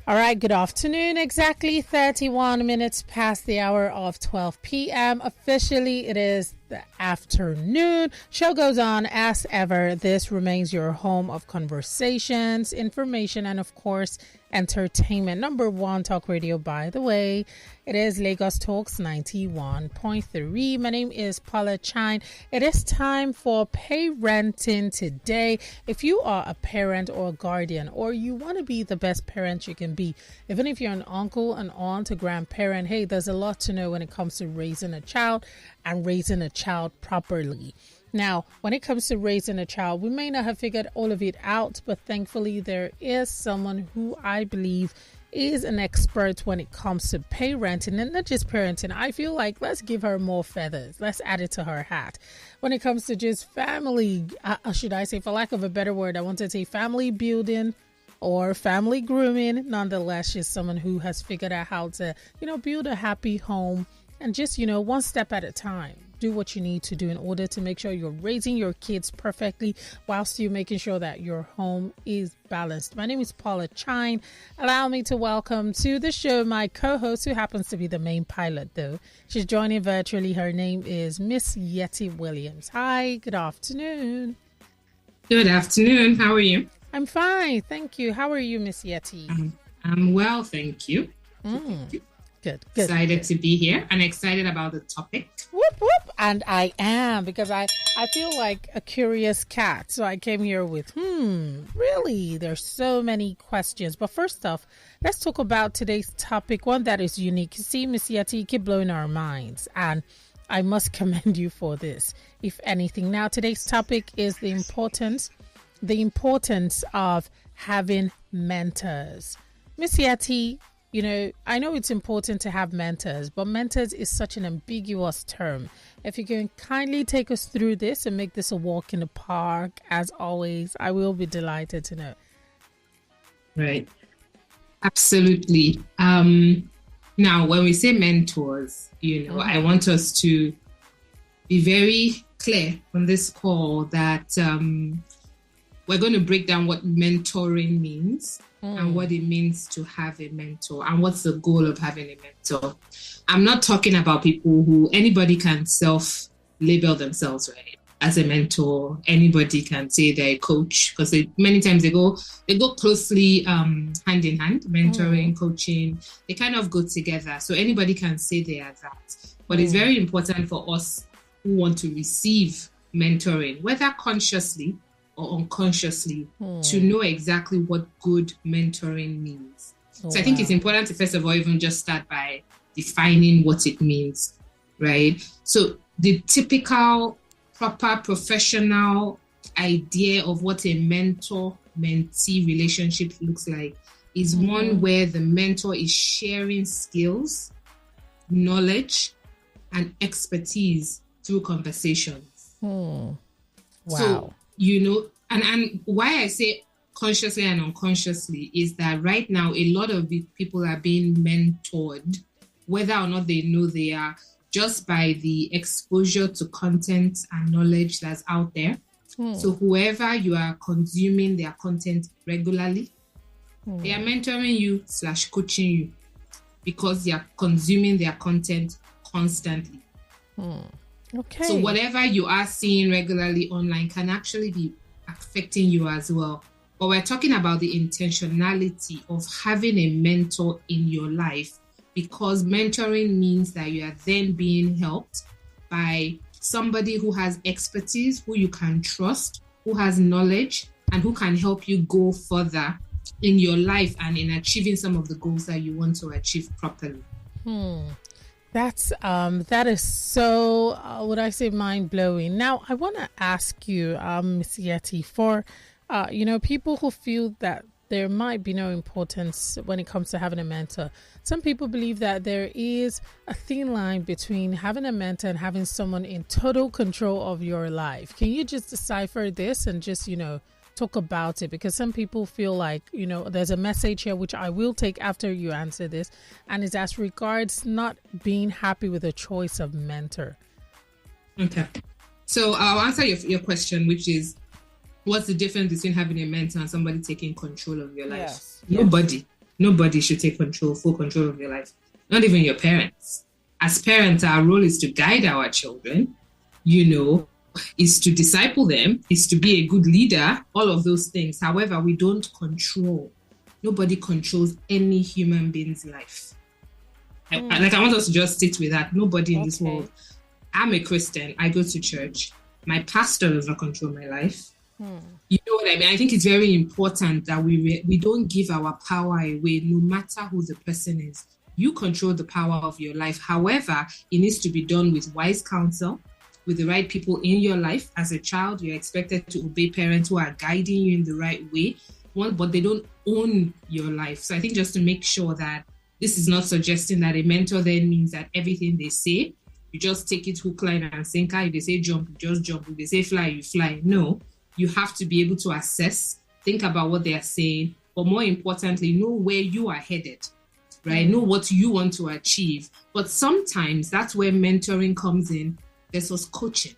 All right, good afternoon. Exactly 31 minutes past the hour of 12 p.m. Officially, it is the afternoon. Show goes on as ever. This remains your home of conversations, information, and of course, entertainment. Number one talk radio, by the way. It is Lagos Talks 91.3. My name is Paula Chine. It is time for parenting today. If you are a parent or a guardian, or you want to be the best parent you can be, even if you're an uncle, an aunt, a grandparent, hey, there's a lot to know when it comes to raising a child and raising a child properly. Now, when it comes to raising a child, we may not have figured all of it out, but thankfully there is someone who I believe is an expert when it comes to parenting, and not just parenting. I feel like let's give her more feathers. Let's add it to her hat. When it comes to just family, should I say, for lack of a better word, I want to say family building or family grooming. Nonetheless, she's someone who has figured out how to, build a happy home and just, one step at a time. Do what you need to do in order to make sure you're raising your kids perfectly whilst you're making sure that your home is balanced. My name is Paula Chine. Allow me to welcome to the show my co-host, who happens to be the main pilot, though. She's joining virtually. Her name is Miss Yetty Williams. Hi, good afternoon. Good afternoon. How are you? I'm fine. Thank you. How are you, Miss Yetty? I'm well, thank you. Good. Excited to be here and excited about the topic. Whoop, whoop. And I am, because I feel like a curious cat. So I came here with, really? There's so many questions. But first off, let's talk about today's topic, one that is unique. You see, Miss Yetty, you keep blowing our minds. And I must commend you for this, if anything. Now, today's topic is the importance of having mentors. Miss Yetty, I know it's important to have mentors, but mentors is such an ambiguous term. If you can kindly take us through this and make this a walk in the park, as always, I will be delighted to know. Right. Absolutely. Now, when we say mentors, I want us to be very clear on this call that we're going to break down what mentoring means and what it means to have a mentor and what's the goal of having a mentor. I'm not talking about people who anybody can self-label themselves, right? As a mentor, anybody can say they're a coach, because many times they go closely hand in hand. Mentoring, coaching, they kind of go together. So anybody can say they are that. But it's very important for us who want to receive mentoring, whether consciously or unconsciously, to know exactly what good mentoring means. So I think it's important to, first of all, even just start by defining what it means, right? So the typical, proper, professional idea of what a mentor-mentee relationship looks like is one where the mentor is sharing skills, knowledge, and expertise through conversations. Wow. So, and why I say consciously and unconsciously is that right now a lot of people are being mentored, whether or not they know they are, just by the exposure to content and knowledge that's out there. So whoever you are consuming their content regularly, they are mentoring you / coaching you because they are consuming their content constantly. Okay. So whatever you are seeing regularly online can actually be affecting you as well. But we're talking about the intentionality of having a mentor in your life, because mentoring means that you are then being helped by somebody who has expertise, who you can trust, who has knowledge, and who can help you go further in your life and in achieving some of the goals that you want to achieve properly. That is so, would I say, mind-blowing. Now, I want to ask you, Ms. Yetty, for, people who feel that there might be no importance when it comes to having a mentor. Some people believe that there is a thin line between having a mentor and having someone in total control of your life. Can you just decipher this and just, talk about it? Because some people feel like, there's a message here, which I will take after you answer this, and it's as regards not being happy with the choice of mentor. Okay. So I'll answer your question, which is, what's the difference between having a mentor and somebody taking control of your life? Yes. Nobody. Nobody should take full control of your life. Not even your parents. As parents, our role is to guide our children, is to disciple them, is to be a good leader, all of those things. However, we don't control. Nobody controls any human being's life. I want us to just sit with that. Nobody in this world. I'm a Christian. I go to church. My pastor does not control my life. You know what I mean? I think it's very important that we don't give our power away, no matter who the person is. You control the power of your life. However, it needs to be done with wise counsel, with the right people in your life. As a child, you're expected to obey parents who are guiding you in the right way, but they don't own your life. So I think just to make sure that this is not suggesting that a mentor then means that everything they say, you just take it hook, line, and sinker. If they say jump, you just jump. If they say fly, you fly. No, you have to be able to assess, think about what they are saying, but more importantly, know where you are headed, right? Know what you want to achieve. But sometimes that's where mentoring comes in versus coaching.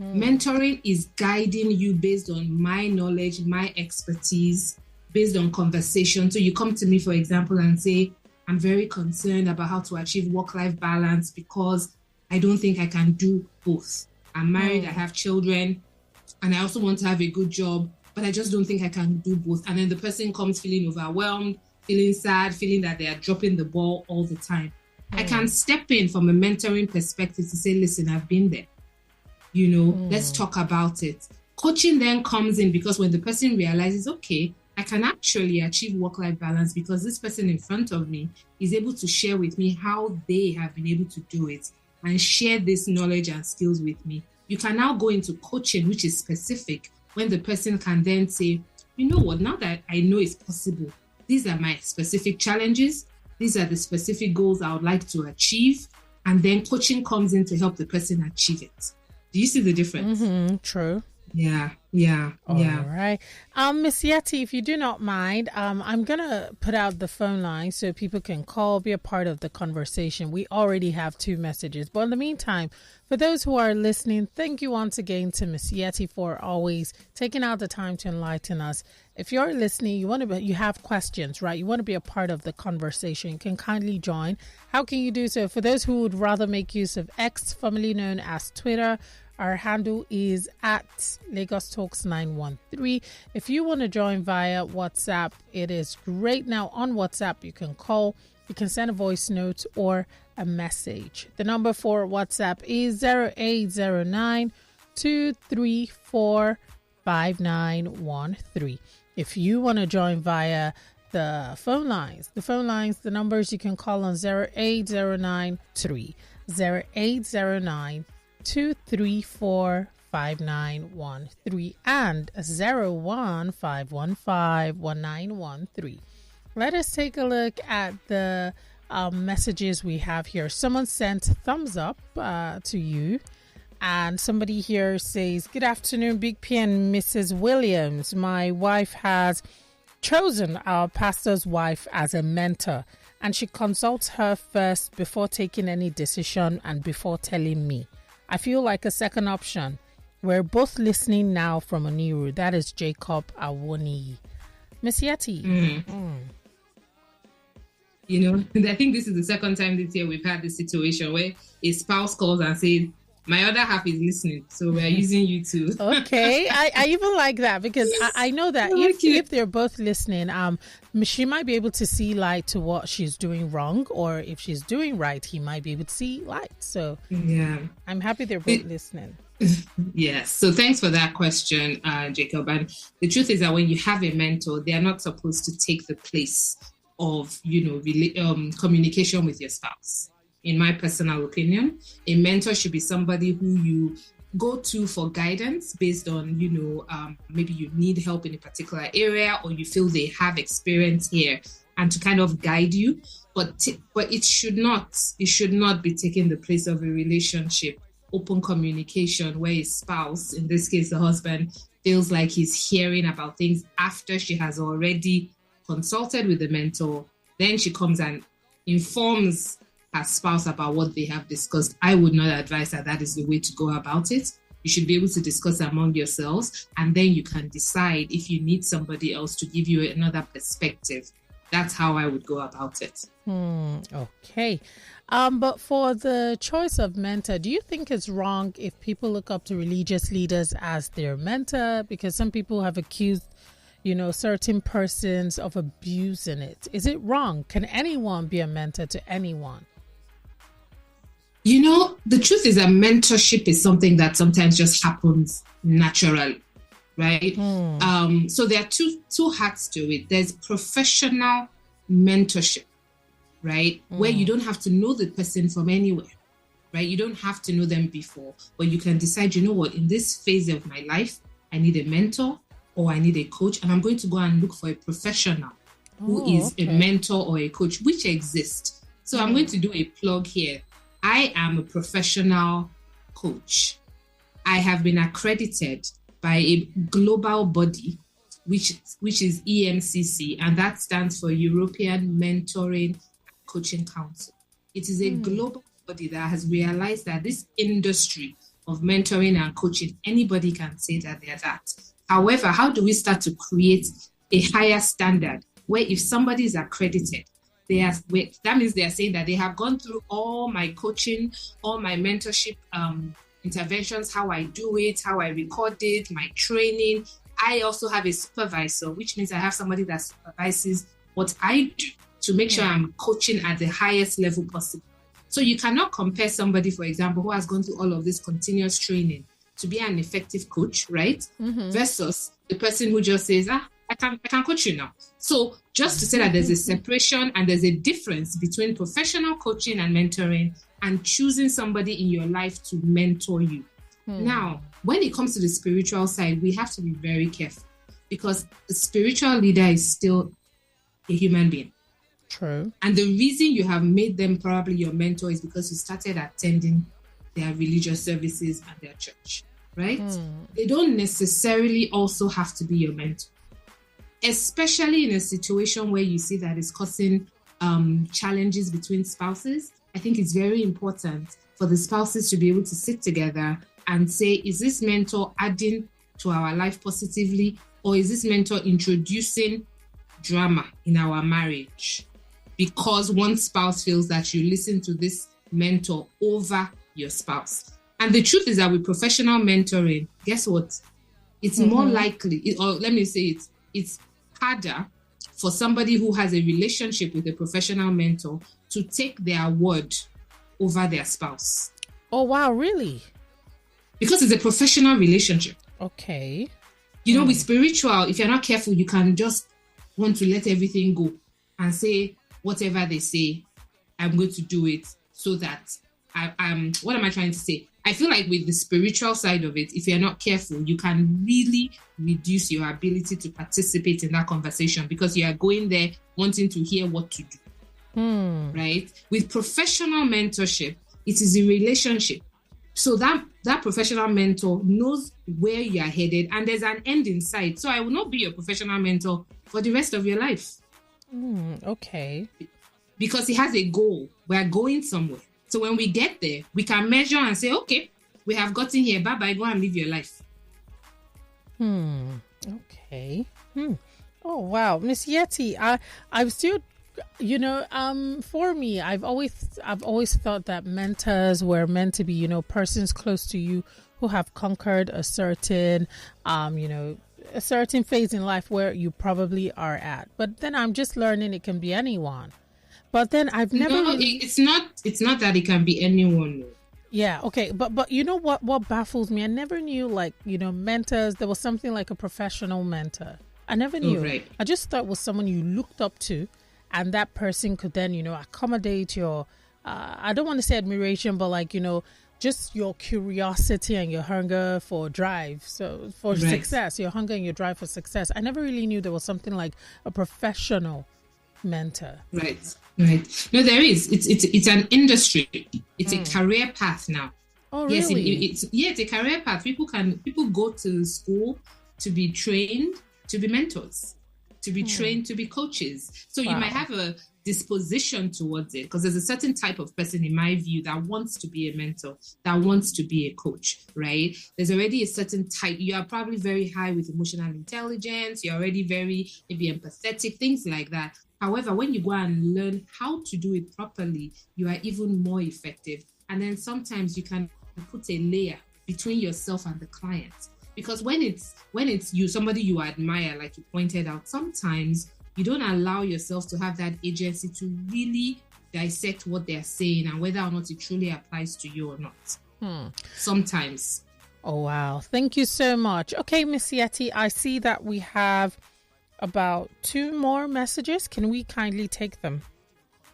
Mentoring is guiding you based on my knowledge, my expertise, based on conversation. So you come to me, for example, and say, I'm very concerned about how to achieve work-life balance because I don't think I can do both. I'm married, I have children, and I also want to have a good job, but I just don't think I can do both. And then the person comes feeling overwhelmed, feeling sad, feeling that they are dropping the ball all the time. I can step in from a mentoring perspective to say, listen, I've been there. Let's talk about it. Coaching then comes in because when the person realizes, okay, I can actually achieve work-life balance because this person in front of me is able to share with me how they have been able to do it and share this knowledge and skills with me. You can now go into coaching, which is specific, when the person can then say, you know what, now that I know it's possible, these are my specific challenges, these are the specific goals I would like to achieve, and then coaching comes in to help the person achieve it. Do you see the difference? True. Yeah. All right. Miss Yetty, if you do not mind, I'm going to put out the phone line so people can call, be a part of the conversation. We already have 2 messages. But in the meantime, for those who are listening, thank you once again to Miss Yetty for always taking out the time to enlighten us. If you're listening, you have questions, right? You want to be a part of the conversation, you can kindly join. How can you do so? For those who would rather make use of X, formerly known as Twitter, our handle is at Lagos Talks 913. If you want to join via WhatsApp, it is great. Now on WhatsApp, you can call, you can send a voice note or a message. The number for WhatsApp is 0809 234 5913. If you want to join via the phone lines, the numbers you can call on 0809 234 5913 and 015151913. Let us take a look at the messages we have here. Someone sent thumbs up to you, and somebody here says, good afternoon, Big P and Mrs. Williams. My wife has chosen our pastor's wife as a mentor, and she consults her first before taking any decision and before telling me. I feel like a second option. We're both listening now from Oniru. That is Jacob Awoni. Miss Yetty. I think this is the second time this year we've had this situation where a spouse calls and says, my other half is listening, so we're using you too. Okay. I even like that because I know that if they're both listening, she might be able to see light to what she's doing wrong, or if she's doing right, he might be able to see light. So yeah, I'm happy they're both listening. Yes. So thanks for that question, Jacob. And the truth is that when you have a mentor, they are not supposed to take the place of, communication with your spouse. In my personal opinion, a mentor should be somebody who you go to for guidance based on, maybe you need help in a particular area or you feel they have experience here, and to kind of guide you. But it should not be taking the place of a relationship, open communication, where a spouse, in this case the husband, feels like he's hearing about things after she has already consulted with the mentor. Then she comes and informs her spouse about what they have discussed. I would not advise that is the way to go about it. You should be able to discuss among yourselves, and then you can decide if you need somebody else to give you another perspective. that's how I would go about it. Okay. But for the choice of mentor, do you think it's wrong if people look up to religious leaders as their mentor? Because some people have accused, certain persons of abusing it. Is it wrong? Can anyone be a mentor to anyone? The truth is that mentorship is something that sometimes just happens naturally, right? So there are two hats to it. There's professional mentorship, right? Where you don't have to know the person from anywhere, right? You don't have to know them before, but you can decide, in this phase of my life, I need a mentor or I need a coach, and I'm going to go and look for a professional who is a mentor or a coach, which exists. So I'm going to do a plug here. I am a professional coach. I have been accredited by a global body, which is EMCC, and that stands for European Mentoring Coaching Council. It is a global body that has realized that this industry of mentoring and coaching, anybody can say that they're that. However, how do we start to create a higher standard where if somebody is accredited, that means they are saying that they have gone through all my coaching, all my mentorship interventions, how I do it, how I record it, my training. I also have a supervisor, which means I have somebody that supervises what I do to make sure I'm coaching at the highest level possible. So you cannot compare somebody, for example, who has gone through all of this continuous training to be an effective coach, right? Versus the person who just says, I can coach you now. So just to say that there's a separation and there's a difference between professional coaching and mentoring and choosing somebody in your life to mentor you. Now, when it comes to the spiritual side, we have to be very careful because the spiritual leader is still a human being. True. And the reason you have made them probably your mentor is because you started attending their religious services at their church, right? They don't necessarily also have to be your mentor, especially in a situation where you see that it's causing challenges between spouses. I think it's very important for the spouses to be able to sit together and say, is this mentor adding to our life positively, or is this mentor introducing drama in our marriage? Because one spouse feels that you listen to this mentor over your spouse. And the truth is that with professional mentoring, guess what? It's more likely, or let me say it's harder for somebody who has a relationship with a professional mentor to take their word over their spouse. Oh, wow, really? Because it's a professional relationship. Okay. With spiritual, if you're not careful, you can just want to let everything go and say, whatever they say, I'm going to do it so that what am I trying to say? I feel like with the spiritual side of it, if you're not careful, you can really reduce your ability to participate in that conversation because you are going there wanting to hear what to do. Right? With professional mentorship, it is a relationship. So that professional mentor knows where you are headed and there's an end in sight. So I will not be your professional mentor for the rest of your life. Okay. Because it has a goal. We are going somewhere. So when we get there, we can measure and say, okay, we have gotten here. Bye-bye, go and live your life. Okay. Oh, wow. Miss Yetty, I'm still, for me, I've always thought that mentors were meant to be, persons close to you who have conquered a certain, a certain phase in life where you probably are at. But then I'm just learning it can be anyone. But then I've never. No, it's not that it can be anyone. Yeah. Okay. But you know what baffles me? I never knew mentors. There was something like a professional mentor. I never knew. Right. I just thought it was someone you looked up to, and that person could then accommodate your. I don't want to say admiration, but just your curiosity and your hunger for drive. So for success, your hunger and your drive for success. I never really knew there was something like a professional mentor. Right. No, there is. It's an industry. It's a career path now. Oh, really? Yes, it's a career path. People go to school to be trained to be mentors, to be trained to be coaches. So you might have a disposition towards it because there's a certain type of person, in my view, that wants to be a mentor, that wants to be a coach, right? There's already a certain type. You are probably very high with emotional intelligence. You're already very maybe empathetic, things like that. However, when you go and learn how to do it properly, you are even more effective. And then sometimes you can put a layer between yourself and the client. Because when it's you, somebody you admire, like you pointed out, sometimes you don't allow yourself to have that agency to really dissect what they're saying and whether or not it truly applies to you or not. Sometimes. Oh, wow. Thank you so much. Okay, Miss Yetty, I see that we have about 2 more messages. Can we kindly take them?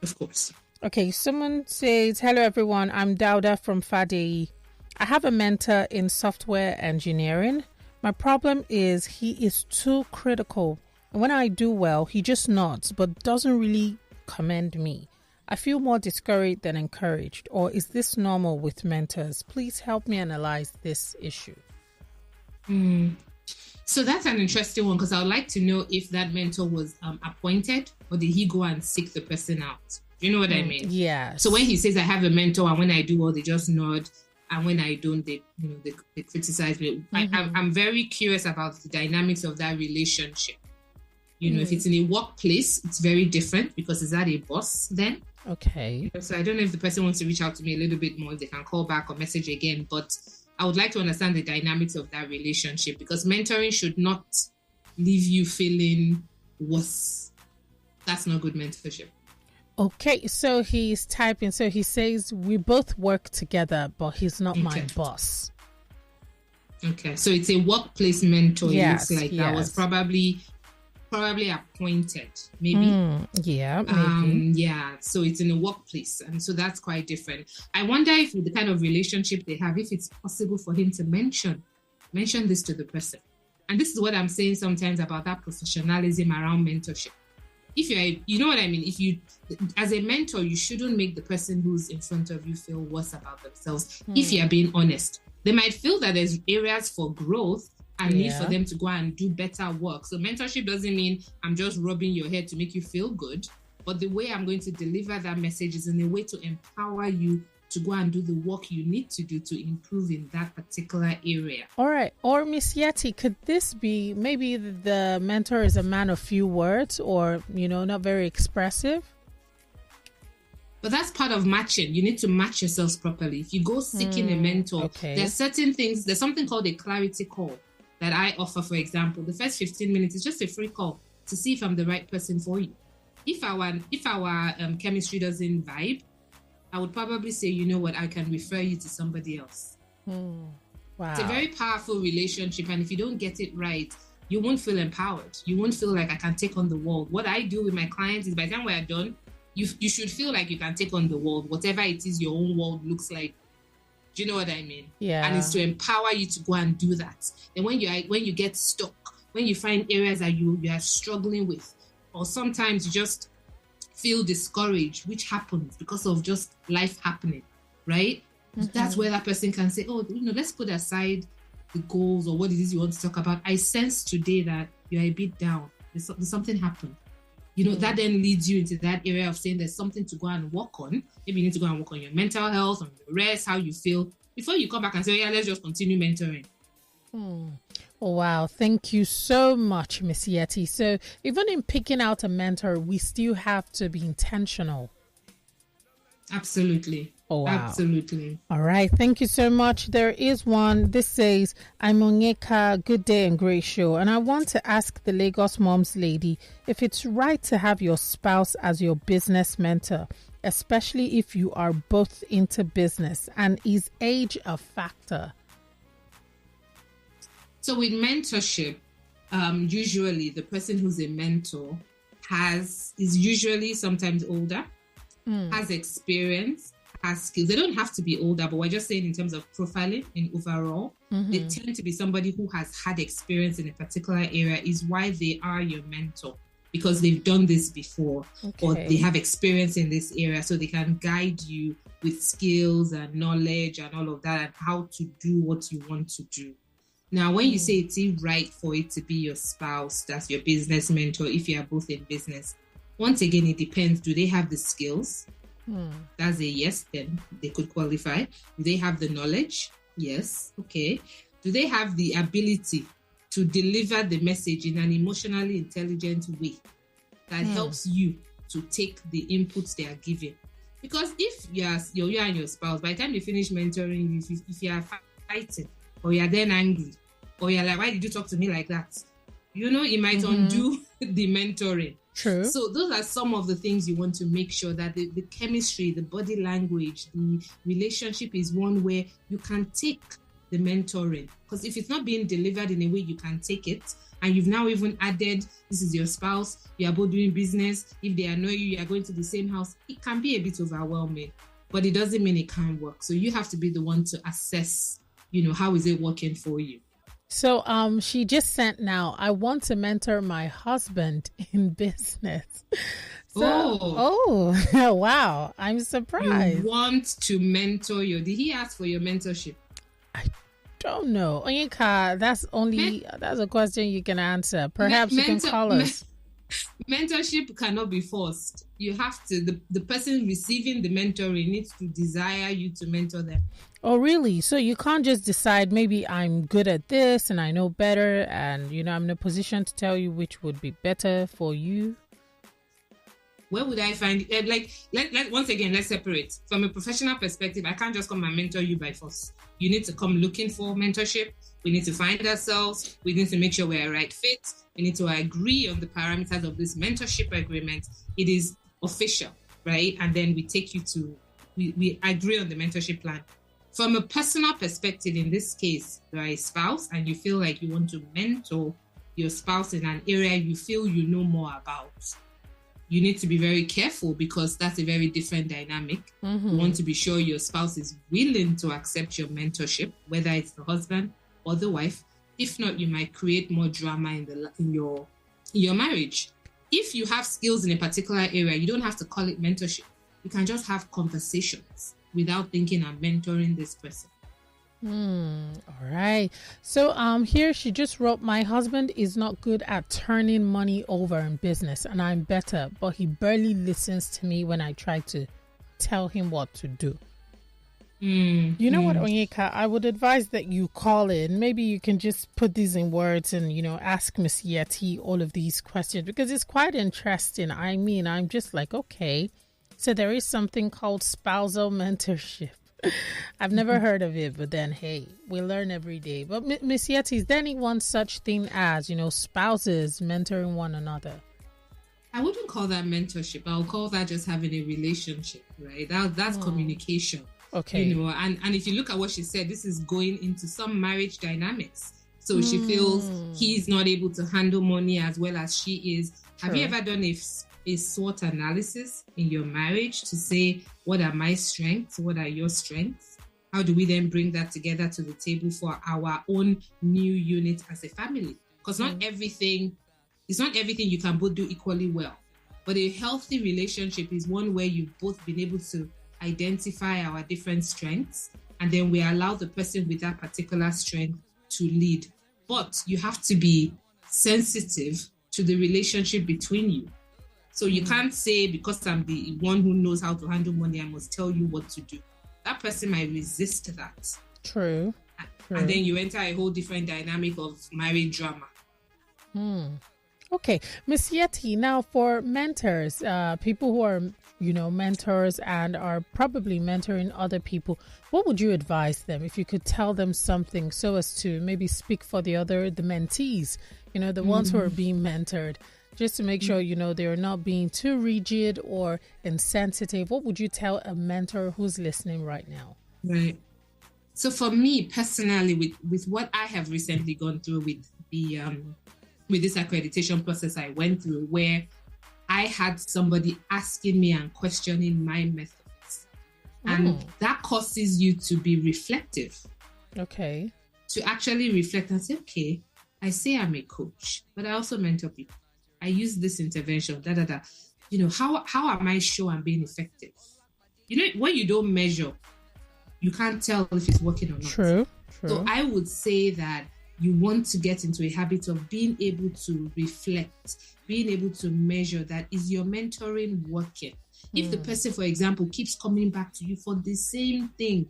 Of course. Okay, someone says, hello everyone, I'm Dauda from Fadei. I have a mentor in software engineering. My problem is he is too critical. And when I do well, he just nods, but doesn't really commend me. I feel more discouraged than encouraged. Or is this normal with mentors? Please help me analyze this issue. So that's an interesting one, because I would like to know if that mentor was appointed, or did he go and seek the person out? Do you know what I mean? Yeah. So when he says I have a mentor, and when I do well, they just nod, and when I don't, they criticize me. I'm very curious about the dynamics of that relationship. If it's in a workplace, it's very different, because is that a boss then? Okay. So I don't know if the person wants to reach out to me a little bit more, they can call back or message again, but I would like to understand the dynamics of that relationship, because mentoring should not leave you feeling worse. That's not good mentorship. Okay, so he's typing. So he says, we both work together, but he's not my boss. Okay, so it's a workplace mentor. Yes, it looks like that was probably appointed, maybe. Maybe. So it's in a workplace, and so that's quite different. I wonder if with the kind of relationship they have, if it's possible for him to mention this to the person. And this is what I'm saying sometimes about that professionalism around mentorship. If you know what I mean? If you, as a mentor, you shouldn't make the person who's in front of you feel worse about themselves. If you're being honest, they might feel that there's areas for growth and need for them to go and do better work. So mentorship doesn't mean I'm just rubbing your head to make you feel good, but the way I'm going to deliver that message is in a way to empower you to go and do the work you need to do to improve in that particular area. All right. Or Miss Yetty, could this be maybe the mentor is a man of few words, or, not very expressive? But that's part of matching. You need to match yourselves properly. If you go seeking a mentor, there's certain things, there's something called a clarity call that I offer. For example, the first 15 minutes is just a free call to see if I'm the right person for you. If our chemistry doesn't vibe, I would probably say, you know what, I can refer you to somebody else. Wow. It's a very powerful relationship. And if you don't get it right, you won't feel empowered. You won't feel like I can take on the world. What I do with my clients is by the time we're done, you should feel like you can take on the world, whatever it is your own world looks like. Do you know what I mean? Yeah. And it's to empower you to go and do that. And when you get stuck, when you find areas that you are struggling with, or sometimes you just feel discouraged, which happens because of just life happening, right? That's where that person can say, oh, let's put aside the goals or what it is you want to talk about. I sense today that you're a bit down. There's something happened. That then leads you into that area of saying there's something to go and work on. Maybe you need to go and work on your mental health, on your rest, how you feel, before you come back and say, yeah, let's just continue mentoring. Oh, wow. Thank you so much, Miss Yetty. So even in picking out a mentor, we still have to be intentional. Absolutely. Oh, wow. Absolutely. All right. Thank you so much. There is one. This says, I'm Onyeka, good day and great show. And I want to ask the Lagos Moms lady if it's right to have your spouse as your business mentor, especially if you are both into business, and is age a factor? So with mentorship, usually the person who's a mentor is usually sometimes older, has experience, has skills. They don't have to be older, but we're just saying in terms of profiling and overall, they tend to be somebody who has had experience in a particular area, is why they are your mentor, because they've done this before, or they have experience in this area, so they can guide you with skills and knowledge and all of that, and how to do what you want to do. Now, when you say it's right for it to be your spouse, that's your business mentor, if you are both in business, once again, it depends. Do they have the skills? That's a yes, then they could qualify. Do they have the knowledge? Yes. Okay. Do they have the ability to deliver the message in an emotionally intelligent way? that helps you to take the inputs they are giving. Because if you and your spouse, by the time they finish mentoring you, if you are fighting, or you are then angry, or you're like, why did you talk to me like that? It might undo the mentoring. True. So those are some of the things you want to make sure that the chemistry, the body language, the relationship is one where you can take the mentoring. Because if it's not being delivered in a way you can take it, and you've now even added, this is your spouse, you are both doing business, if they annoy you are going to the same house, it can be a bit overwhelming, but it doesn't mean it can't work. So you have to be the one to assess, how is it working for you. So she just sent now, I want to mentor my husband in business. So, wow, I'm surprised. You want to mentor did he ask for your mentorship? Don't know. Onyeka, that's a question you can answer. Perhaps you can call us. Mentorship cannot be forced. You have to, the person receiving the mentoring needs to desire you to mentor them. Oh, really? So you can't just decide, maybe I'm good at this and I know better and, I'm in a position to tell you which would be better for you? Where would I find it? Once again, let's separate. From a professional perspective, I can't just come and mentor you by force. You need to come looking for mentorship. We need to find ourselves. We need to make sure we're a right fit. We need to agree on the parameters of this mentorship agreement. It is official, right? And then we agree on the mentorship plan. From a personal perspective, in this case, you are a spouse and you feel like you want to mentor your spouse in an area you feel you know more about. You need to be very careful because that's a very different dynamic. You want to be sure your spouse is willing to accept your mentorship, whether it's the husband or the wife. If not, you might create more drama in your marriage. If you have skills in a particular area, you don't have to call it mentorship. You can just have conversations without thinking I'm mentoring this person. All right. So here she just wrote, my husband is not good at turning money over in business and I'm better, but he barely listens to me when I try to tell him what to do. You know what, Onyeka, I would advise that you call in. Maybe you can just put these in words and, ask Miss Yetty all of these questions because it's quite interesting. I mean, I'm just like, okay, so there is something called spousal mentorship. I've never heard of it, but then, hey, we learn every day. But Miss Yetty, is there any one such thing as, spouses mentoring one another? I wouldn't call that mentorship. I'll call that just having a relationship, right? That's communication. Okay. And if you look at what she said, this is going into some marriage dynamics. So she feels he's not able to handle money as well as she is. True. Have you ever done a SWOT analysis in your marriage to say, what are my strengths? What are your strengths? How do we then bring that together to the table for our own new unit as a family? Because it's not everything you can both do equally well. But a healthy relationship is one where you've both been able to identify our different strengths, and then we allow the person with that particular strength to lead. But you have to be sensitive to the relationship between you. So you can't say, because I'm the one who knows how to handle money, I must tell you what to do. That person might resist that. True. And then you enter a whole different dynamic of marriage drama. Okay. Miss Yetty, now for mentors, people who are, mentors and are probably mentoring other people, what would you advise them if you could tell them something so as to maybe speak for the mentees, the ones who are being mentored, just to make sure, they're not being too rigid or insensitive? What would you tell a mentor who's listening right now? Right. So for me personally, with what I have recently gone through with this accreditation process I went through, where I had somebody asking me and questioning my methods. And that causes you to be reflective. Okay. To actually reflect and say, okay, I say I'm a coach, but I also mentor people. I use this intervention, how am I sure I'm being effective? When you don't measure, you can't tell if it's working or not. True. So I would say that you want to get into a habit of being able to reflect, being able to measure that, is your mentoring working? If the person, for example, keeps coming back to you for the same thing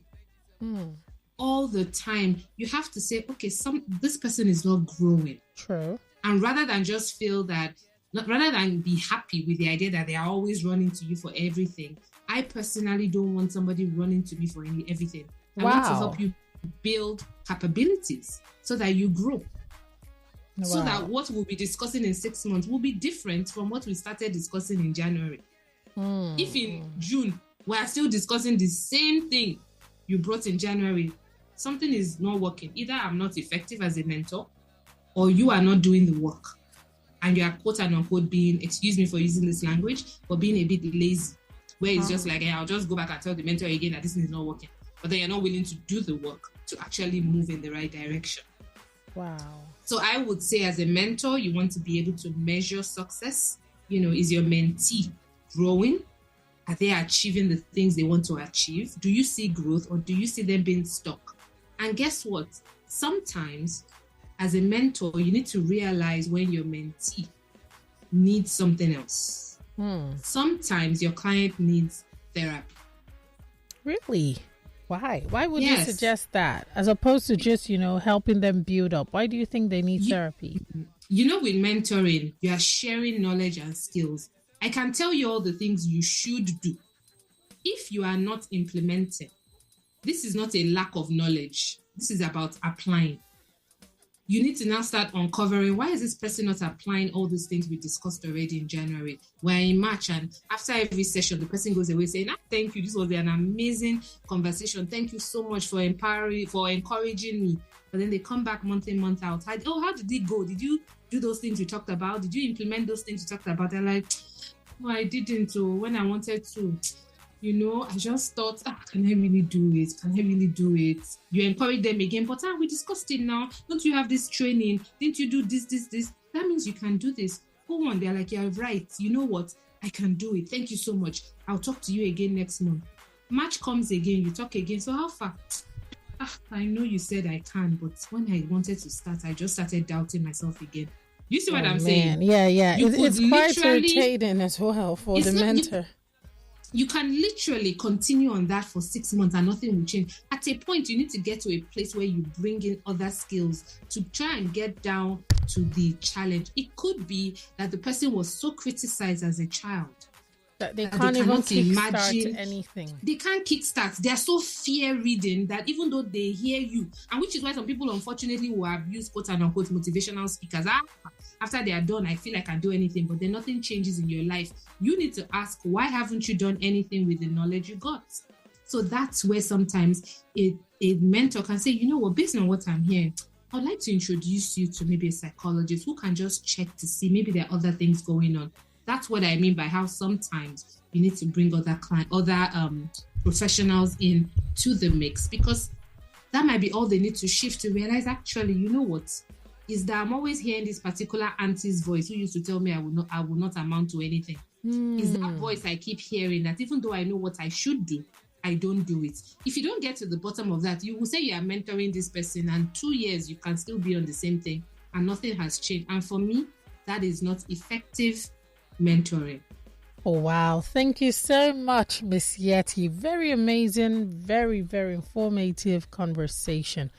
all the time, you have to say, okay, this person is not growing. True. And rather than just feel that rather than be happy with the idea that they are always running to you for everything. I personally don't want somebody running to me for everything. I want to help you build capabilities so that you grow. Wow. So that what we'll be discussing in 6 months will be different from what we started discussing in January. If in June we are still discussing the same thing you brought in January, something is not working. Either I'm not effective as a mentor, or you are not doing the work. And you are quote unquote being, excuse me for using this language, but being a bit lazy. Where it's just like, hey, I'll just go back and tell the mentor again that this is not working. But then you're not willing to do the work to actually move in the right direction. Wow. So I would say as a mentor, you want to be able to measure success. Is your mentee growing? Are they achieving the things they want to achieve? Do you see growth, or do you see them being stuck? And guess what? Sometimes as a mentor, you need to realize when your mentee needs something else. Sometimes your client needs therapy. Really? Why? Why would you suggest that? As opposed to just, helping them build up. Why do you think they need therapy? With mentoring, you are sharing knowledge and skills. I can tell you all the things you should do. If you are not implementing, this is not a lack of knowledge. This is about applying. You need to now start uncovering, why is this person not applying all these things we discussed already in January? We're in March, and after every session, the person goes away saying, thank you, this was an amazing conversation. Thank you so much for encouraging me. But then they come back month in, month out. How did it go? Did you do those things we talked about? Did you implement those things we talked about? They're like, no, I didn't. When I wanted to, I just thought, can I really do it? Can I really do it? You encourage them again, but we discussed it now. Don't you have this training? Didn't you do this? That means you can do this. Go on. They're like, you're right. You know what? I can do it. Thank you so much. I'll talk to you again next month. March comes again. You talk again. So how far? I know you said I can, but when I wanted to start, I just started doubting myself again. You see what I'm saying? Yeah. It's quite irritating as well for the mentor. You can literally continue on that for 6 months and nothing will change. At a point, you need to get to a place where you bring in other skills to try and get down to the challenge. It could be that the person was so criticized as a child that they can't even kickstart anything. They can't kickstart. They are so fear-ridden that even though they hear you, and which is why some people unfortunately will abuse quote-unquote motivational speakers. After they are done, I feel like I can do anything, but then nothing changes in your life. You need to ask, why haven't you done anything with the knowledge you got? So that's where sometimes a mentor can say, based on what I'm hearing, I'd like to introduce you to maybe a psychologist who can just check to see maybe there are other things going on. That's what I mean by how sometimes you need to bring other professionals in to the mix, because that might be all they need to shift to realize, actually, is that I'm always hearing this particular auntie's voice who used to tell me I will not amount to anything. Is that voice I keep hearing that even though I know what I should do, I don't do it. If you don't get to the bottom of that, you will say you are mentoring this person, and 2 years you can still be on the same thing and nothing has changed. And for me, that is not effective mentoring. Oh, wow. Thank you so much, Miss Yetty. Very amazing, very, very informative conversation.